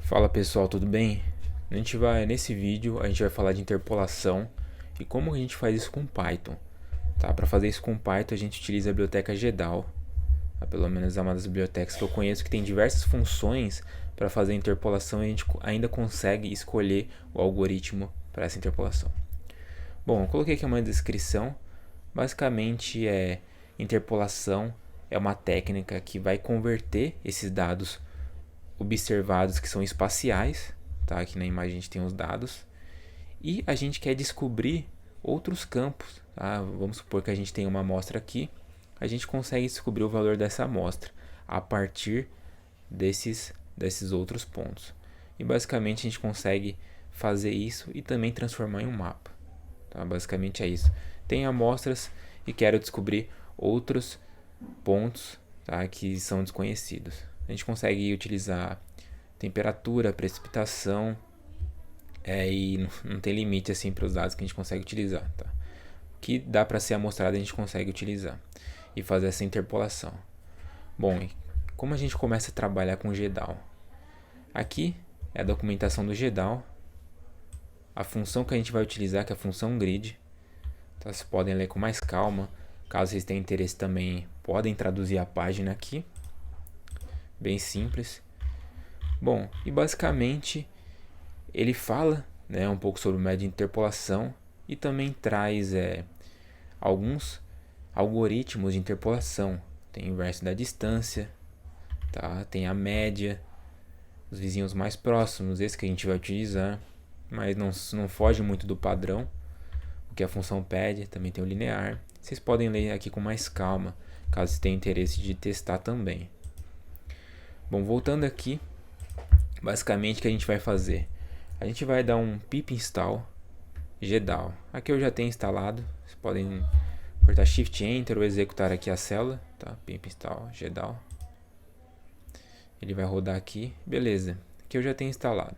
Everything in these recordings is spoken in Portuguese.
Fala pessoal, tudo bem? Nesse vídeo a gente vai falar de interpolação e como a gente faz isso com Python. Tá? Para fazer isso com Python a gente utiliza a biblioteca GEDAL, pelo menos é uma das bibliotecas que eu conheço que tem diversas funções para fazer interpolação e a gente ainda consegue escolher o algoritmo para essa interpolação. Bom, eu coloquei aqui uma descrição. Basicamente interpolação é uma técnica que vai converter esses dados observados que são espaciais, tá? Aqui na imagem a gente tem os dados, e a gente quer descobrir outros campos, tá? Vamos supor que a gente tem uma amostra aqui, a gente consegue descobrir o valor dessa amostra a partir desses outros pontos. E basicamente a gente consegue fazer isso e também transformar em um mapa. Tá? Basicamente é isso. Tem amostras e quero descobrir outros pontos, tá, que são desconhecidos. A gente consegue utilizar temperatura, precipitação, e não tem limite assim para os dados que a gente consegue utilizar. Tá? O que dá para ser amostrado a gente consegue utilizar e fazer essa interpolação. Bom, como a gente começa a trabalhar com GEDAL? Aqui é a documentação do GEDAL, a função que a gente vai utilizar, que é a função grid. Tá? Vocês podem ler com mais calma. Caso vocês tenham interesse também, podem traduzir a página aqui. Bem simples. Bom, e basicamente ele fala, né, um pouco sobre o método de interpolação e também traz alguns algoritmos de interpolação. Tem o inverso da distância, tá? Tem a média, os vizinhos mais próximos, esse que a gente vai utilizar, mas não foge muito do padrão, o que a função pede. Também tem o linear. Vocês podem ler aqui com mais calma, caso vocês tenham interesse de testar também. Bom, voltando aqui, basicamente o que a gente vai fazer? A gente vai dar um pip install GEDAL. Aqui eu já tenho instalado. Vocês podem apertar Shift Enter ou executar aqui a célula. Tá? Pip install GEDAL. Ele vai rodar aqui. Beleza. Aqui eu já tenho instalado.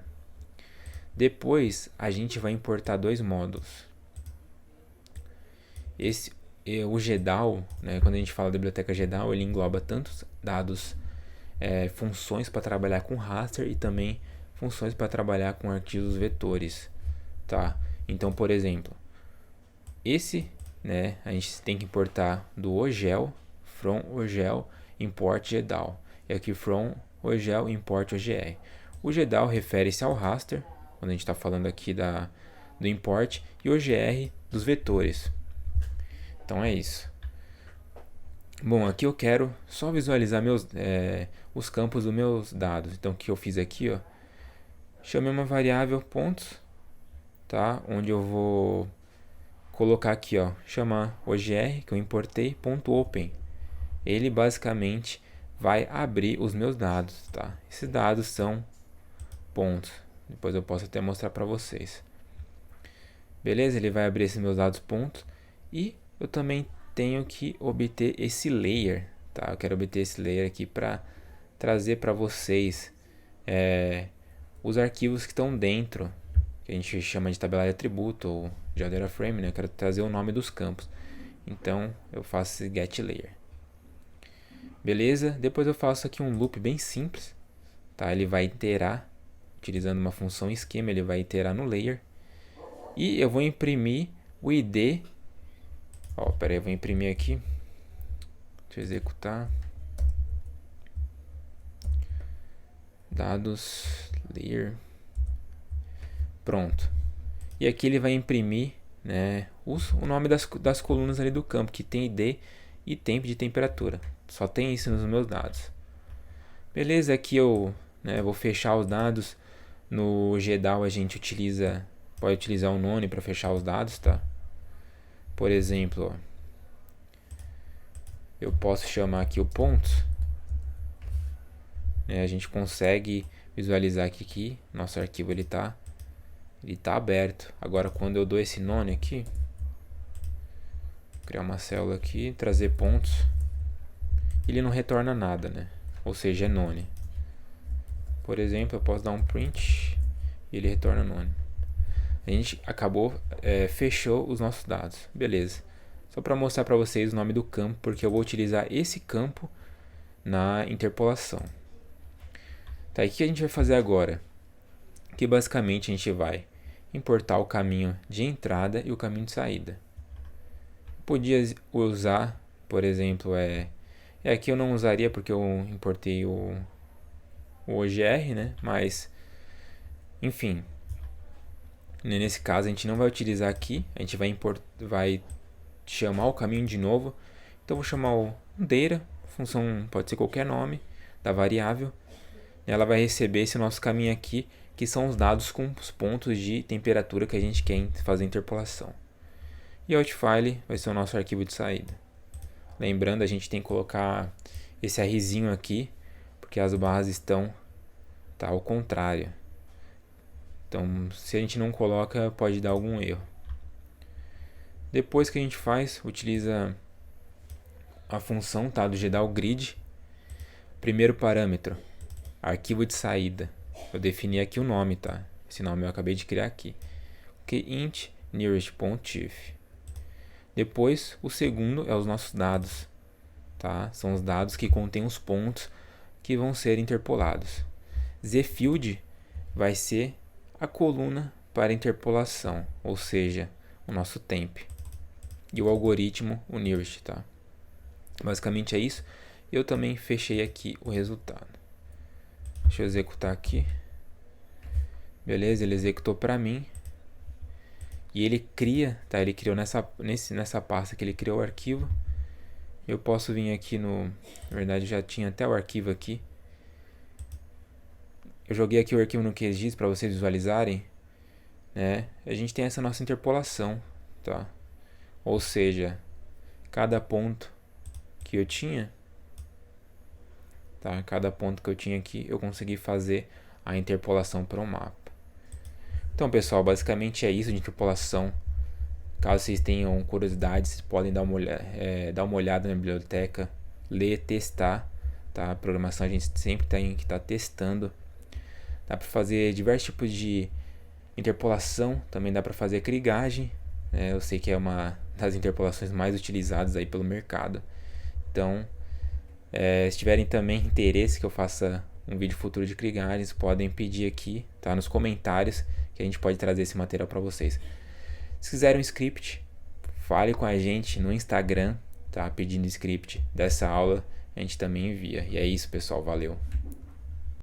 Depois a gente vai importar dois módulos. O GEDAL, né, quando a gente fala da biblioteca GEDAL, ele engloba tantos dados, funções para trabalhar com raster e também funções para trabalhar com arquivos vetores, tá? Então, por exemplo, a gente tem que importar do OGEL, from OGEL import GEDAL, e aqui from OGEL import OGR. O GEDAL refere-se ao raster, quando a gente está falando aqui do import, e o OGR dos vetores. Então é isso. Bom, aqui eu quero só visualizar os campos dos meus dados. Então o que eu fiz aqui, ó, chamei uma variável pontos, tá? Onde eu vou colocar aqui, ó, chamar OGR que eu importei .open. Ele basicamente vai abrir os meus dados, tá? Esses dados são pontos. Depois eu posso até mostrar para vocês. Beleza? Ele vai abrir esses meus dados pontos e eu também tenho que obter esse layer, tá? Eu quero obter esse layer aqui para trazer para vocês os arquivos que estão dentro, que a gente chama de tabela de atributo ou de data frame, né? Eu quero trazer o nome dos campos. Então eu faço esse get layer. Beleza? Depois eu faço aqui um loop bem simples, tá? Ele vai iterar, utilizando uma função esquema, ele vai iterar no layer. E eu vou imprimir o ID. Ó, pera aí, eu vou imprimir aqui. Deixa eu executar. Dados, layer. Pronto. E aqui ele vai imprimir, né, o nome das colunas ali do campo, que tem ID e tempo de temperatura. Só tem isso nos meus dados. Beleza, aqui eu vou fechar os dados. No GEDAL a gente pode utilizar o none para fechar os dados, tá? Por exemplo, ó, eu posso chamar aqui o ponto. A gente consegue visualizar aqui nosso arquivo ele tá aberto. Agora quando eu dou esse none aqui, criar uma célula aqui, trazer pontos, ele não retorna nada, né? Ou seja, é none. Por exemplo, eu posso dar um print e ele retorna none. A gente acabou, fechou os nossos dados. Beleza. Só para mostrar para vocês o nome do campo, porque eu vou utilizar esse campo na interpolação. Tá, e o que a gente vai fazer agora? que basicamente a gente vai importar o caminho de entrada e o caminho de saída. Podia usar, por exemplo, aqui eu não usaria porque eu importei o OGR, né? Mas, enfim, nesse caso a gente não vai utilizar aqui, a gente vai chamar o caminho de novo. Então eu vou chamar o data, função pode ser qualquer nome da variável. Ela vai receber esse nosso caminho aqui, que são os dados com os pontos de temperatura que a gente quer fazer a interpolação. E outFile vai ser o nosso arquivo de saída. Lembrando, a gente tem que colocar esse Rzinho aqui, porque as barras estão ao contrário. Então, se a gente não coloca, pode dar algum erro. Depois que a gente faz, utiliza a função do GDALGrid. Primeiro parâmetro, arquivo de saída. Eu defini aqui o nome, tá? Esse nome eu acabei de criar aqui. int nearest.tif. Depois, o segundo é os nossos dados, tá? São os dados que contêm os pontos que vão ser interpolados. zfield vai ser a coluna para interpolação, ou seja, o nosso temp. E o algoritmo, o nearest, tá? Basicamente é isso. Eu também fechei aqui o resultado. Deixa eu executar aqui. Beleza, ele executou para mim. E ele cria, tá? Ele criou nessa pasta que ele criou o arquivo. Eu posso vir aqui na verdade já tinha até o arquivo aqui. Eu joguei aqui o arquivo no QGIS para vocês visualizarem, né? A gente tem essa nossa interpolação, tá? Ou seja, cada ponto que eu tinha, tá? Cada ponto que eu tinha aqui, eu consegui fazer a interpolação para o mapa. Então, pessoal, basicamente é isso de interpolação. Caso vocês tenham curiosidade, vocês podem dar uma olhada na biblioteca, ler, testar, tá? A programação a gente sempre tem que estar testando. Dá para fazer diversos tipos de interpolação, também dá para fazer krigagem. Eu sei que é uma das interpolações mais utilizadas aí pelo mercado. Então, se tiverem também interesse que eu faça um vídeo futuro de krigagens, podem pedir aqui, tá? Nos comentários, que a gente pode trazer esse material para vocês. Se quiserem um script, fale com a gente no Instagram, tá? Pedindo script dessa aula, a gente também envia. E é isso, pessoal. Valeu!